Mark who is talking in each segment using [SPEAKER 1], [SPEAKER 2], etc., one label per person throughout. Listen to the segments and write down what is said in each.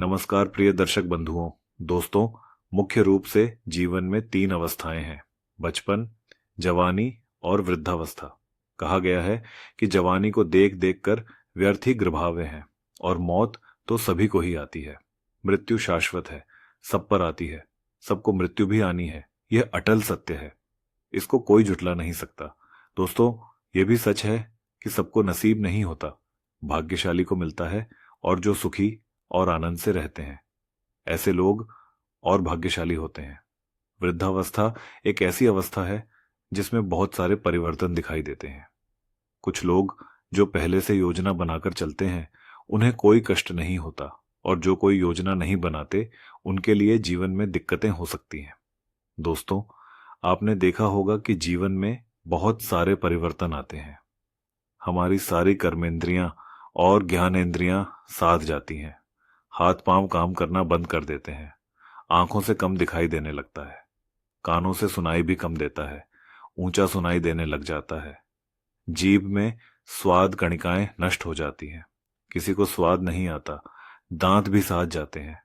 [SPEAKER 1] नमस्कार प्रिय दर्शक बंधुओं, दोस्तों। मुख्य रूप से जीवन में तीन अवस्थाएं हैं: बचपन, जवानी और वृद्धावस्था। कहा गया है कि जवानी को देख देख कर व्यर्थ ही ग्रभावे हैं, और मौत तो सभी को ही आती है। मृत्यु शाश्वत है, सब पर आती है, सबको मृत्यु भी आनी है। यह अटल सत्य है, इसको कोई जुटला नहीं सकता। दोस्तों, ये भी सच है कि सबको नसीब नहीं होता, भाग्यशाली को मिलता है, और जो सुखी और आनंद से रहते हैं, ऐसे लोग और भाग्यशाली होते हैं। वृद्धावस्था एक ऐसी अवस्था है जिसमें बहुत सारे परिवर्तन दिखाई देते हैं। कुछ लोग जो पहले से योजना बनाकर चलते हैं, उन्हें कोई कष्ट नहीं होता, और जो कोई योजना नहीं बनाते, उनके लिए जीवन में दिक्कतें हो सकती हैं। दोस्तों, आपने देखा होगा कि जीवन में बहुत सारे परिवर्तन आते हैं। हमारी सारी कर्मेंद्रियां और ज्ञानेंद्रियां साथ जाती हैं। हाथ पांव काम करना बंद कर देते हैं। आंखों से कम दिखाई देने लगता है। कानों से सुनाई भी कम देता है, ऊंचा सुनाई देने लग जाता है। जीभ में स्वाद कणिकाएं नष्ट हो जाती हैं। किसी को स्वाद नहीं आता, दांत भी साथ जाते हैं,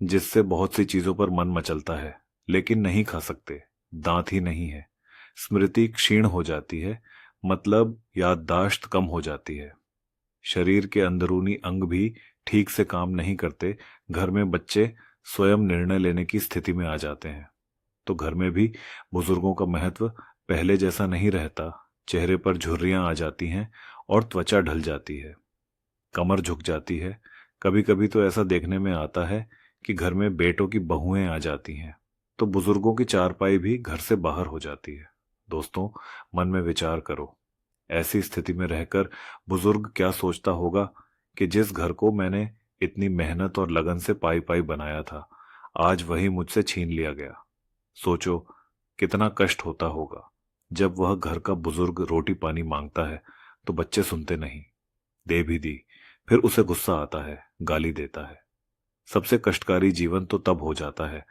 [SPEAKER 1] जिससे बहुत सी चीजों पर मन मचलता है, लेकिन नहीं खा सकते, दांत ही नहीं है। स्मृति क्षीण हो जाती है, मतलब याददाश्त कम हो जाती है। शरीर के अंदरूनी अंग भी ठीक से काम नहीं करते। घर में बच्चे स्वयं निर्णय लेने की स्थिति में आ जाते हैं, तो घर में भी बुजुर्गों का महत्व पहले जैसा नहीं रहता। चेहरे पर झुर्रियां आ जाती हैं और त्वचा ढल जाती है, कमर झुक जाती है। कभी कभी तो ऐसा देखने में आता है कि घर में बेटों की बहुएं आ जाती हैं, तो बुजुर्गों की चारपाई भी घर से बाहर हो जाती है। दोस्तों, मन में विचार करो, ऐसी स्थिति में रहकर बुजुर्ग क्या सोचता होगा कि जिस घर को मैंने इतनी मेहनत और लगन से पाई पाई बनाया था, आज वही मुझसे छीन लिया गया। सोचो कितना कष्ट होता होगा। जब वह घर का बुजुर्ग रोटी पानी मांगता है तो बच्चे सुनते नहीं, दे भी दी, फिर उसे गुस्सा आता है, गाली देता है। सबसे कष्टकारी जीवन तो तब हो जाता है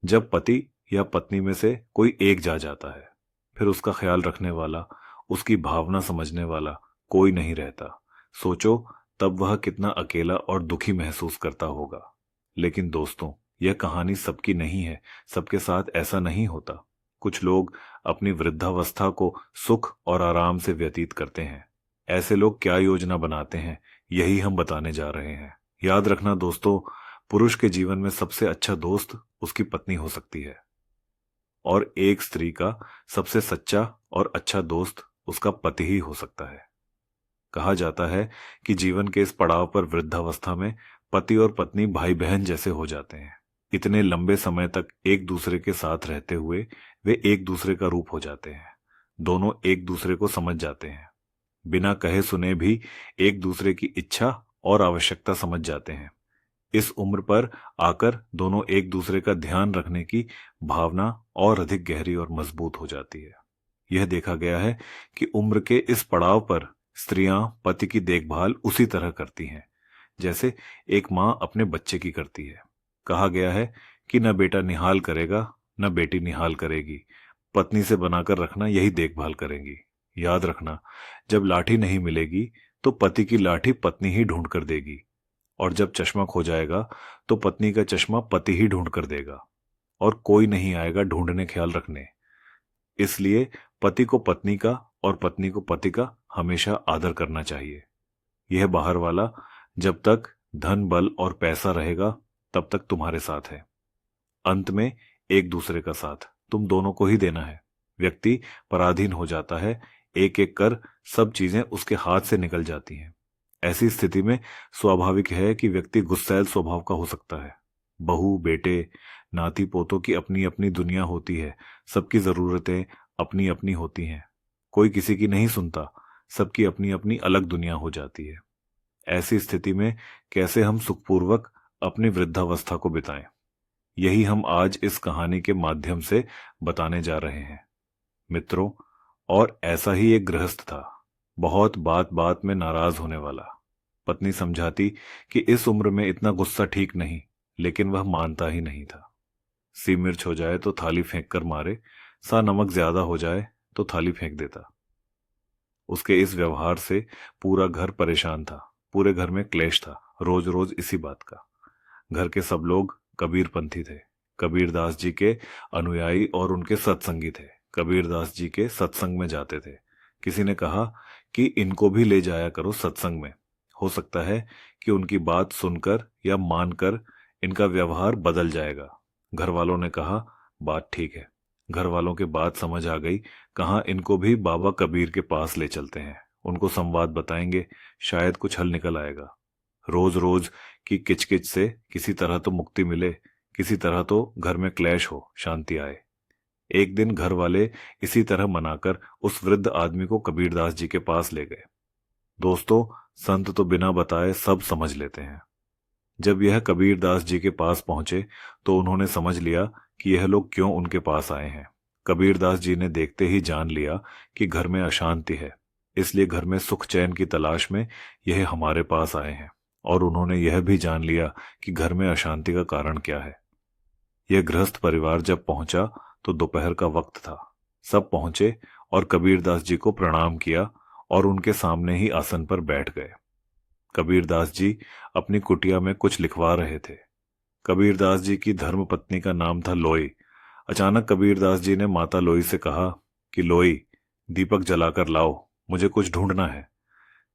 [SPEAKER 1] जब पति या पत्नी में से कोई एक जा जाता है, फिर उसका ख्याल रखने वाला, उसकी भावना समझने वाला कोई नहीं रहता। सोचो तब वह कितना अकेला और दुखी महसूस करता होगा। लेकिन दोस्तों, यह कहानी सबकी नहीं है, सबके साथ ऐसा नहीं होता। कुछ लोग अपनी वृद्धावस्था को सुख और आराम से व्यतीत करते हैं। ऐसे लोग क्या योजना बनाते हैं, यही हम बताने जा रहे हैं। याद रखना दोस्तों, पुरुष के जीवन में सबसे अच्छा दोस्त उसकी पत्नी हो सकती है, और एक स्त्री का सबसे सच्चा और अच्छा दोस्त उसका पति ही हो सकता है। कहा जाता है कि जीवन के इस पड़ाव पर, वृद्धावस्था में, पति और पत्नी भाई बहन जैसे हो जाते हैं। इतने लंबे समय तक एक दूसरे के साथ रहते हुए वे एक दूसरे का रूप हो जाते हैं। दोनों एक दूसरे को समझ जाते हैं, बिना कहे सुने भी एक दूसरे की इच्छा और आवश्यकता समझ जाते हैं। इस उम्र पर आकर दोनों एक दूसरे का ध्यान रखने की भावना और अधिक गहरी और मजबूत हो जाती है। यह देखा गया है कि उम्र के इस पड़ाव पर स्त्रियां पति की देखभाल उसी तरह करती हैं जैसे एक मां अपने बच्चे की करती है। कहा गया है कि न बेटा निहाल करेगा, न बेटी निहाल करेगी, पत्नी से बनाकर रखना यही देखभाल करेंगी। याद रखना, जब लाठी नहीं मिलेगी तो पति की लाठी पत्नी ही ढूंढ कर देगी, और जब चश्मा खो जाएगा तो पत्नी का चश्मा पति ही ढूंढ कर देगा, और कोई नहीं आएगा ढूंढने ख्याल रखने। इसलिए पति को पत्नी का और पत्नी को पति का हमेशा आदर करना चाहिए। यह बाहर वाला जब तक धन बल और पैसा रहेगा तब तक तुम्हारे साथ है। अंत में एक दूसरे का साथ तुम दोनों को ही देना है। व्यक्ति पराधीन हो जाता है, एक एक कर सब चीजें उसके हाथ से निकल जाती हैं। ऐसी स्थिति में स्वाभाविक है कि व्यक्ति गुस्सैल स्वभाव का हो सकता है। बहू बेटे नाती पोतों की अपनी अपनी दुनिया होती है, सबकी जरूरतें अपनी अपनी होती हैं, कोई किसी की नहीं सुनता, सबकी अपनी अपनी अलग दुनिया हो जाती है। ऐसी स्थिति में कैसे हम सुखपूर्वक अपनी वृद्धावस्था को बिताएं, यही हम आज इस कहानी के माध्यम से बताने जा रहे हैं मित्रों। और ऐसा ही एक गृहस्थ था, बहुत बात बात में नाराज होने वाला। पत्नी समझाती कि इस उम्र में इतना गुस्सा ठीक नहीं, लेकिन वह मानता ही नहीं था। सी मिर्च हो जाए तो थाली फेंक कर मारे, सा नमक ज्यादा हो जाए तो थाली फेंक देता। उसके इस व्यवहार से पूरा घर परेशान था, पूरे घर में क्लेश था, रोज रोज इसी बात का। घर के सब लोग कबीरपंथी थे। कबीरदास जी के अनुयायी और उनके सत्संगी थे। कबीरदास जी के सत्संग में जाते थे। किसी ने कहा कि इनको भी ले जाया करो सत्संग में, हो सकता है कि उनकी बात सुनकर या मानकर इनका व्यवहार बदल जाएगा। घर वालों ने कहा, बात ठीक है। घर वालों के बात समझ आ गई। कहा, इनको भी बाबा कबीर के पास ले चलते हैं, उनको संवाद बताएंगे, शायद कुछ हल निकल आएगा। रोज रोज की किचकिच से किसी तरह तो मुक्ति मिले, किसी तरह तो घर में क्लेश हो, शांति आए। एक दिन घर वाले इसी तरह मनाकर उस वृद्ध आदमी को कबीरदास जी के पास ले गए। दोस्तों, संत तो बिना बताए सब समझ लेते हैं। जब यह कबीरदास जी के पास पहुंचे तो उन्होंने समझ लिया कि यह लोग क्यों उनके पास आए हैं। कबीरदास जी ने देखते ही जान लिया कि घर में अशांति है, इसलिए घर में सुख चैन की तलाश में यह हमारे पास आए हैं। और उन्होंने यह भी जान लिया कि घर में अशांति का कारण क्या है। यह गृहस्थ परिवार जब पहुंचा तो दोपहर का वक्त था। सब पहुंचे और कबीरदास जी को प्रणाम किया और उनके सामने ही आसन पर बैठ गए। कबीरदास जी अपनी कुटिया में कुछ लिखवा रहे थे। कबीरदास जी की धर्मपत्नी का नाम था लोई। अचानक कबीरदास जी ने माता लोई से कहा कि लोई, दीपक जलाकर लाओ, मुझे कुछ ढूंढना है।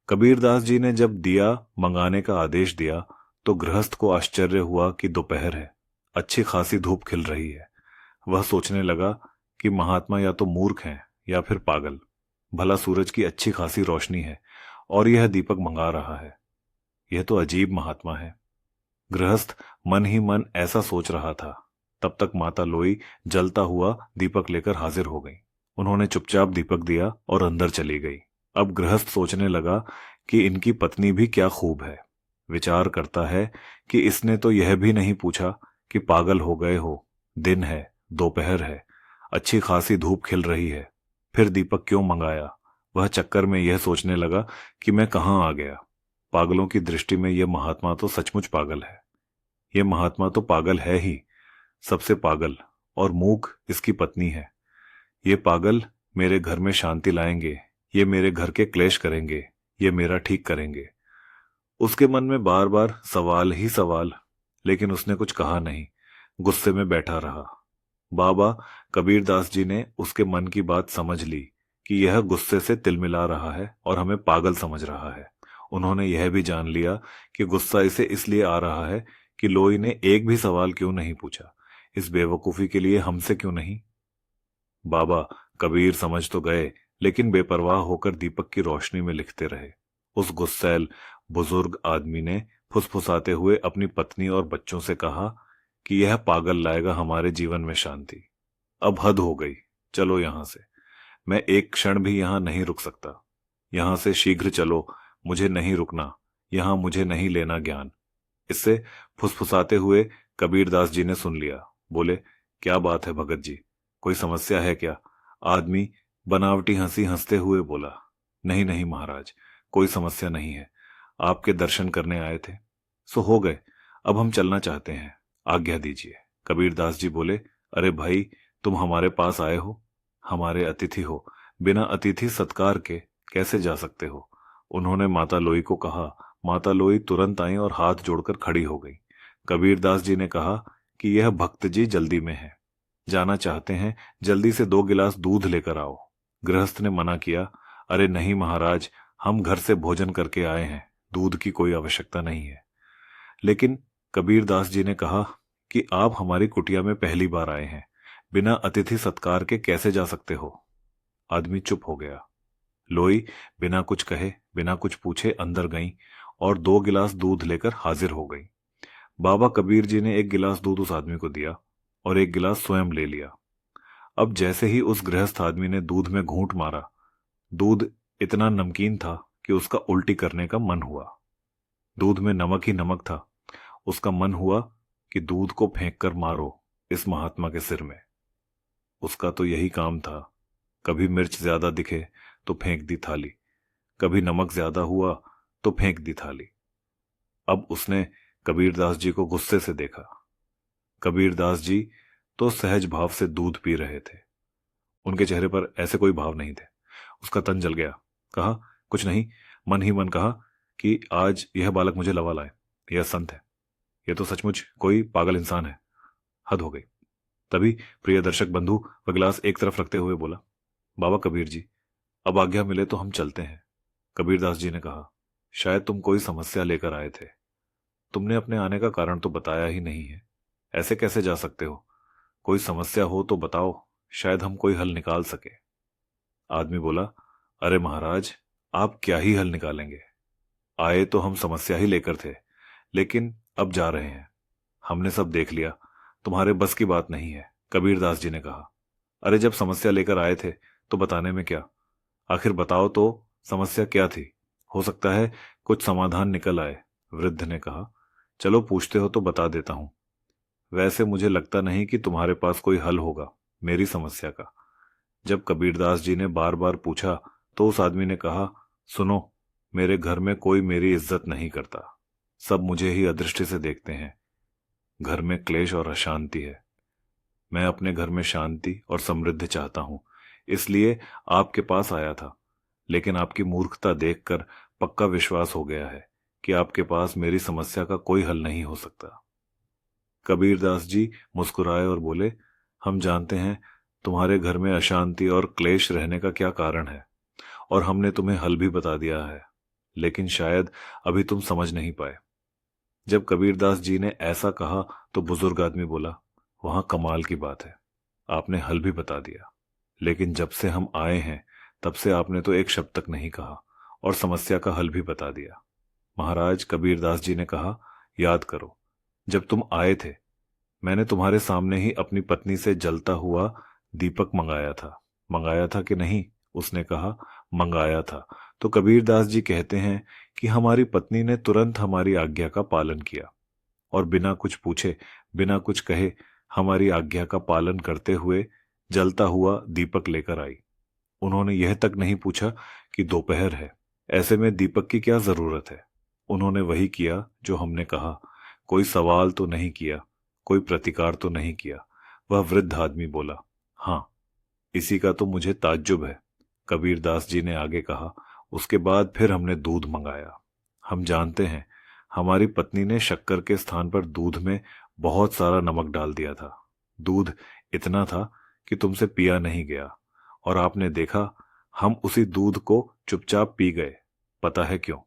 [SPEAKER 1] कबीरदास जी ने जब दिया मंगाने का आदेश दिया तो गृहस्थ को आश्चर्य हुआ कि दोपहर है, अच्छी खासी धूप खिल रही है। वह सोचने लगा कि महात्मा या तो मूर्ख हैं या फिर पागल। भला सूरज की अच्छी खासी रोशनी है और यह दीपक मंगा रहा है, यह तो अजीब महात्मा है। गृहस्थ मन ही मन ऐसा सोच रहा था। तब तक माता लोई जलता हुआ दीपक लेकर हाजिर हो गई। उन्होंने चुपचाप दीपक दिया और अंदर चली गई। अब गृहस्थ सोचने लगा कि इनकी पत्नी भी क्या खूब है। विचार करता है कि इसने तो यह भी नहीं पूछा कि पागल हो गए हो, दिन है, दोपहर है, अच्छी खासी धूप खिल रही है, फिर दीपक क्यों मंगाया। वह चक्कर में यह सोचने लगा कि मैं कहाँ आ गया। पागलों की दृष्टि में यह महात्मा तो सचमुच पागल है। यह महात्मा तो पागल है ही, सबसे पागल, और मूक इसकी पत्नी है। ये पागल मेरे घर में शांति लाएंगे, ये मेरे घर के क्लेश करेंगे, ये मेरा ठीक करेंगे। उसके मन में बार बार सवाल ही सवाल, लेकिन उसने कुछ कहा नहीं, गुस्से में बैठा रहा। बाबा कबीरदास जी ने उसके मन की बात समझ ली कि यह गुस्से से तिलमिला रहा है और हमें पागल समझ रहा है। उन्होंने यह भी जान लिया कि गुस्सा इसे इसलिए आ रहा है कि लोई ने एक भी सवाल क्यों नहीं पूछा, इस बेवकूफी के लिए हमसे क्यों नहीं। बाबा कबीर समझ तो गए, लेकिन बेपरवाह होकर दीपक की रोशनी में लिखते रहे। उस गुस्सैल बुजुर्ग आदमी ने फुसफुसाते हुए अपनी पत्नी और बच्चों से कहा कि यह पागल लाएगा हमारे जीवन में शांति। अब हद हो गई, चलो यहां से। मैं एक क्षण भी यहां नहीं रुक सकता। यहां से शीघ्र चलो, मुझे नहीं रुकना, यहां मुझे नहीं लेना ज्ञान। इससे फुसफुसाते हुए कबीरदास जी ने सुन लिया। बोले, क्या बात है भगत जी, कोई समस्या है क्या? आदमी बनावटी हंसी हंसते हुए बोला, नहीं नहीं महाराज, कोई समस्या नहीं है, आपके दर्शन करने आए थे, सो हो गए, अब हम चलना चाहते हैं, आज्ञा दीजिए। कबीरदास जी बोले, अरे भाई, तुम हमारे पास आए हो, हमारे अतिथि हो, बिना अतिथि सत्कार के कैसे जा सकते हो। उन्होंने माता लोई को कहा। माता लोई तुरंत आई और हाथ जोड़कर खड़ी हो गई। कबीरदास जी ने कहा कि यह भक्त जी जल्दी में है, जाना चाहते हैं, जल्दी से 2 गिलास दूध लेकर आओ। गृहस्थ ने मना किया, अरे नहीं महाराज, हम घर से भोजन करके आए हैं, दूध की कोई आवश्यकता नहीं है। लेकिन कबीरदास जी ने कहा कि आप हमारी कुटिया में पहली बार आए हैं, बिना अतिथि सत्कार के कैसे जा सकते हो। आदमी चुप हो गया। लोई बिना कुछ कहे, बिना कुछ पूछे अंदर गई और 2 गिलास दूध लेकर हाजिर हो गई। बाबा कबीर जी ने 1 गिलास दूध उस आदमी को दिया और 1 गिलास स्वयं ले लिया। अब जैसे ही उस गृहस्थ आदमी ने दूध में घूंट मारा, दूध इतना नमकीन था कि उसका उल्टी करने का मन हुआ। दूध में नमक ही नमक था। उसका मन हुआ कि दूध को फेंक कर मारो इस महात्मा के सिर में। उसका तो यही काम था, कभी मिर्च ज्यादा दिखे तो फेंक दी थाली, कभी नमक ज्यादा हुआ तो फेंक दी थाली। अब उसने कबीरदास जी को गुस्से से देखा। कबीरदास जी तो सहज भाव से दूध पी रहे थे, उनके चेहरे पर ऐसे कोई भाव नहीं थे। उसका तन जल गया। कहा, कुछ नहीं, मन ही मन कहा कि आज यह बालक मुझे लवा लाए, यह संत है। ये तो सचमुच कोई पागल इंसान है, हद हो गई। तभी प्रिय दर्शक बंधु वह गिलास एक तरफ रखते हुए बोला, बाबा कबीर जी, अब आज्ञा मिले तो हम चलते हैं। कबीरदास जी ने कहा, शायद तुम कोई समस्या लेकर आए थे। तुमने अपने आने का कारण तो बताया ही नहीं है। ऐसे कैसे जा सकते हो? कोई समस्या हो तो बताओ, शायद हम कोई हल निकाल सके। आदमी बोला, अरे महाराज, आप क्या ही हल निकालेंगे? आए तो हम समस्या ही लेकर थे, लेकिन अब जा रहे हैं। हमने सब देख लिया, तुम्हारे बस की बात नहीं है। कबीरदास जी ने कहा, अरे जब समस्या लेकर आए थे तो बताने में क्या? आखिर बताओ तो, समस्या क्या थी? हो सकता है कुछ समाधान निकल आए। वृद्ध ने कहा, चलो पूछते हो तो बता देता हूं। वैसे मुझे लगता नहीं कि तुम्हारे पास कोई हल होगा मेरी समस्या का। जब कबीरदास जी ने बार बार पूछा तो उस आदमी ने कहा, सुनो, मेरे घर में कोई मेरी इज्जत नहीं करता। सब मुझे ही अदृष्टि से देखते हैं। घर में क्लेश और अशांति है। मैं अपने घर में शांति और समृद्धि चाहता हूं, इसलिए आपके पास आया था। लेकिन आपकी मूर्खता देखकर पक्का विश्वास हो गया है कि आपके पास मेरी समस्या का कोई हल नहीं हो सकता। कबीरदास जी मुस्कुराए और बोले, हम जानते हैं तुम्हारे घर में अशांति और क्लेश रहने का क्या कारण है, और हमने तुम्हें हल भी बता दिया है, लेकिन शायद अभी तुम समझ नहीं पाए। जब कबीरदास जी ने ऐसा कहा तो बुजुर्ग आदमी बोला, वहां कमाल की बात है, आपने हल भी बता दिया, लेकिन जब से हम आए हैं तब से आपने तो एक शब्द तक नहीं कहा और समस्या का हल भी बता दिया। महाराज, कबीरदास जी ने कहा, याद करो, जब तुम आए थे मैंने तुम्हारे सामने ही अपनी पत्नी से जलता हुआ दीपक मंगाया था कि नहीं? उसने कहा, मंगाया था। तो कबीरदास जी कहते हैं कि हमारी पत्नी ने तुरंत हमारी आज्ञा का पालन किया और बिना कुछ पूछे, बिना कुछ कहे, हमारी आज्ञा का पालन करते हुए जलता हुआ दीपक लेकर आई। उन्होंने यह तक नहीं पूछा कि दोपहर है, ऐसे में दीपक की क्या जरूरत है। उन्होंने वही किया जो हमने कहा। कोई सवाल तो नहीं किया, कोई प्रतिकार तो नहीं किया। वह वृद्ध आदमी बोला, हाँ, इसी का तो मुझे ताज्जुब है। कबीरदास जी ने आगे कहा, उसके बाद फिर हमने दूध मंगाया। हम जानते हैं हमारी पत्नी ने शक्कर के स्थान पर दूध में बहुत सारा नमक डाल दिया था। दूध इतना था कि तुमसे पिया नहीं गया, और आपने देखा हम उसी दूध को चुपचाप पी गए। पता है क्यों?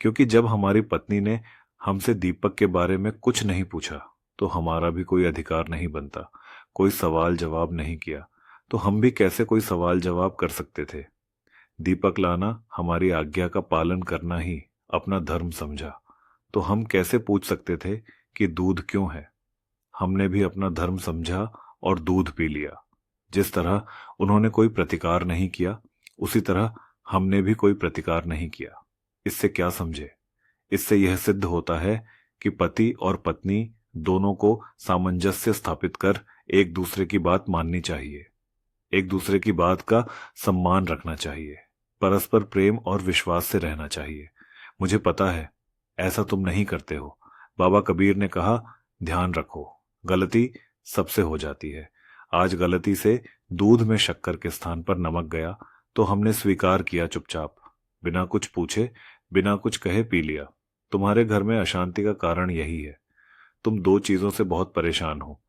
[SPEAKER 1] क्योंकि जब हमारी पत्नी ने हमसे दीपक के बारे में कुछ नहीं पूछा तो हमारा भी कोई अधिकार नहीं बनता। कोई सवाल जवाब नहीं किया तो हम भी कैसे कोई सवाल जवाब कर सकते थे? दीपक लाना हमारी आज्ञा का पालन करना ही अपना धर्म समझा, तो हम कैसे पूछ सकते थे कि दूध क्यों है? हमने भी अपना धर्म समझा और दूध पी लिया। जिस तरह उन्होंने कोई प्रतिकार नहीं किया, उसी तरह हमने भी कोई प्रतिकार नहीं किया। इससे क्या समझे? इससे यह सिद्ध होता है कि पति और पत्नी दोनों को सामंजस्य स्थापित कर एक दूसरे की बात माननी चाहिए, एक दूसरे की बात का सम्मान रखना चाहिए, परस्पर प्रेम और विश्वास से रहना चाहिए। मुझे पता है ऐसा तुम नहीं करते हो। बाबा कबीर ने कहा, ध्यान रखो, गलती सबसे हो जाती है। आज गलती से दूध में शक्कर के स्थान पर नमक गया तो हमने स्वीकार किया, चुपचाप, बिना कुछ पूछे, बिना कुछ कहे पी लिया। तुम्हारे घर में अशांति का कारण यही है। तुम दो चीजों से बहुत परेशान हो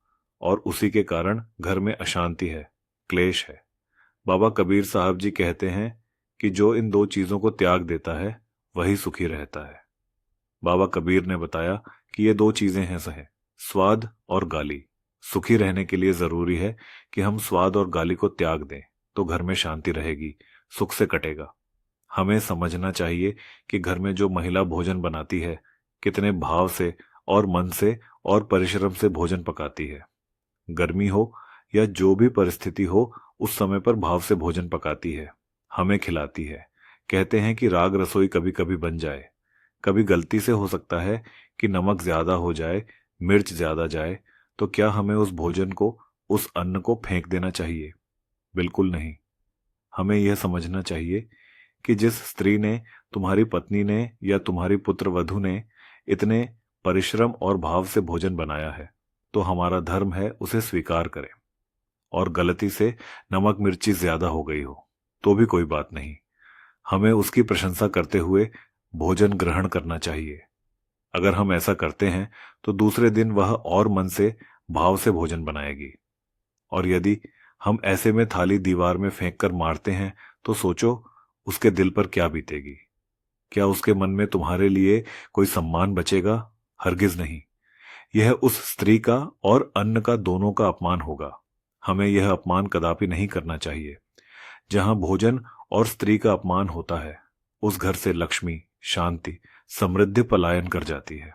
[SPEAKER 1] और उसी के कारण घर में अशांति है, क्लेश है। बाबा कबीर साहब जी कहते हैं कि जो इन दो चीजों को त्याग देता है वही सुखी रहता है। बाबा कबीर ने बताया कि ये दो चीजें हैं सही, स्वाद और गाली। सुखी रहने के लिए जरूरी है कि हम स्वाद और गाली को त्याग दें, तो घर में शांति रहेगी, सुख से कटेगा। हमें समझना चाहिए कि घर में जो महिला भोजन बनाती है, कितने भाव से और मन से और परिश्रम से भोजन पकाती है। गर्मी हो या जो भी परिस्थिति हो, उस समय पर भाव से भोजन पकाती है, हमें खिलाती है। कहते हैं कि राग रसोई कभी कभी बन जाए, कभी गलती से हो सकता है कि नमक ज्यादा हो जाए, मिर्च ज्यादा जाए, तो क्या हमें उस भोजन को, उस अन्न को फेंक देना चाहिए? बिल्कुल नहीं। हमें यह समझना चाहिए कि जिस स्त्री ने, तुम्हारी पत्नी ने या तुम्हारी पुत्र वधू ने इतने परिश्रम और भाव से भोजन बनाया है, तो हमारा धर्म है उसे स्वीकार करें। और गलती से नमक मिर्ची ज्यादा हो गई हो तो भी कोई बात नहीं, हमें उसकी प्रशंसा करते हुए भोजन ग्रहण करना चाहिए। अगर हम ऐसा करते हैं तो दूसरे दिन वह और मन से भाव से भोजन बनाएगी। और यदि हम ऐसे में थाली दीवार में फेंक कर मारते हैं तो सोचो उसके दिल पर क्या बीतेगी। क्या उसके मन में तुम्हारे लिए कोई सम्मान बचेगा? हरगिज नहीं। यह उस स्त्री का और अन्न का दोनों का अपमान होगा। हमें यह अपमान कदापि नहीं करना चाहिए। जहां भोजन और स्त्री का अपमान होता है उस घर से लक्ष्मी, शांति, समृद्धि पलायन कर जाती है।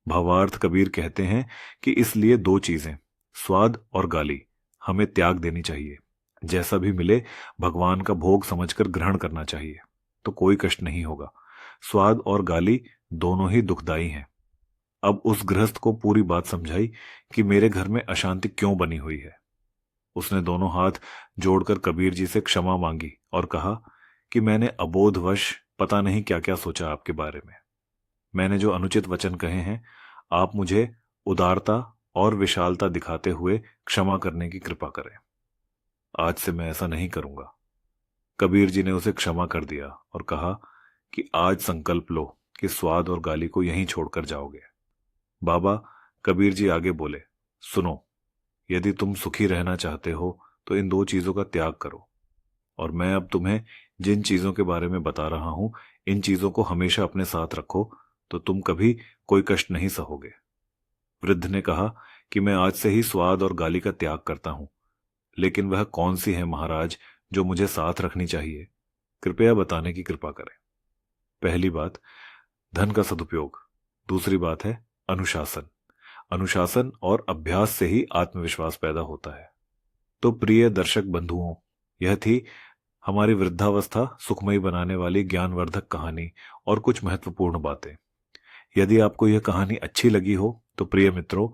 [SPEAKER 1] भावार्थ कबीर कहते हैं कि इसलिए दो चीजें, स्वाद और गाली, हमें त्याग देनी चाहिए। जैसा भी मिले भगवान का भोग समझकर ग्रहण करना चाहिए, तो कोई कष्ट नहीं होगा। स्वाद और गाली दोनों ही दुखदाई हैं। अब उस गृहस्थ को पूरी बात समझाई कि मेरे घर में अशांति क्यों बनी हुई है। उसने दोनों हाथ जोड़कर कबीर जी से क्षमा मांगी और कहा कि मैंने अबोधवश पता नहीं क्या क्या सोचा आपके बारे में। मैंने जो अनुचित वचन कहे हैं, आप मुझे उदारता और विशालता दिखाते हुए क्षमा करने की कृपा करें। आज से मैं ऐसा नहीं करूंगा। कबीर जी ने उसे क्षमा कर दिया और कहा कि आज संकल्प लो कि स्वाद और गाली को यहीं छोड़कर जाओगे। बाबा कबीर जी आगे बोले, सुनो, यदि तुम सुखी रहना चाहते हो तो इन दो चीजों का त्याग करो। और मैं अब तुम्हें जिन चीजों के बारे में बता रहा हूं, इन चीजों को हमेशा अपने साथ रखो तो तुम कभी कोई कष्ट नहीं सहोगे। वृद्ध ने कहा कि मैं आज से ही स्वाद और गाली का त्याग करता हूं, लेकिन वह कौन सी है महाराज जो मुझे साथ रखनी चाहिए? कृपया बताने की कृपा करें। पहली बात, धन का सदुपयोग। दूसरी बात है अनुशासन। अनुशासन और अभ्यास से ही आत्मविश्वास पैदा होता है। तो प्रिय दर्शक बंधुओं, यह थी हमारी वृद्धावस्था सुखमयी बनाने वाली ज्ञानवर्धक कहानी और कुछ महत्वपूर्ण बातें। यदि आपको यह कहानी अच्छी लगी हो तो प्रिय मित्रों,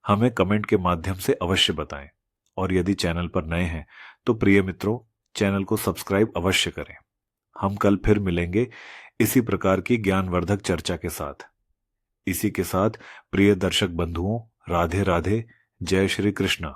[SPEAKER 1] हमें कमेंट के माध्यम से अवश्य बताएं। और यदि चैनल पर नए हैं तो प्रिय मित्रों, चैनल को सब्सक्राइब अवश्य करें। हम कल फिर मिलेंगे इसी प्रकार की ज्ञानवर्धक चर्चा के साथ। इसी के साथ प्रिय दर्शक बंधुओं, राधे राधे, जय श्री कृष्णा।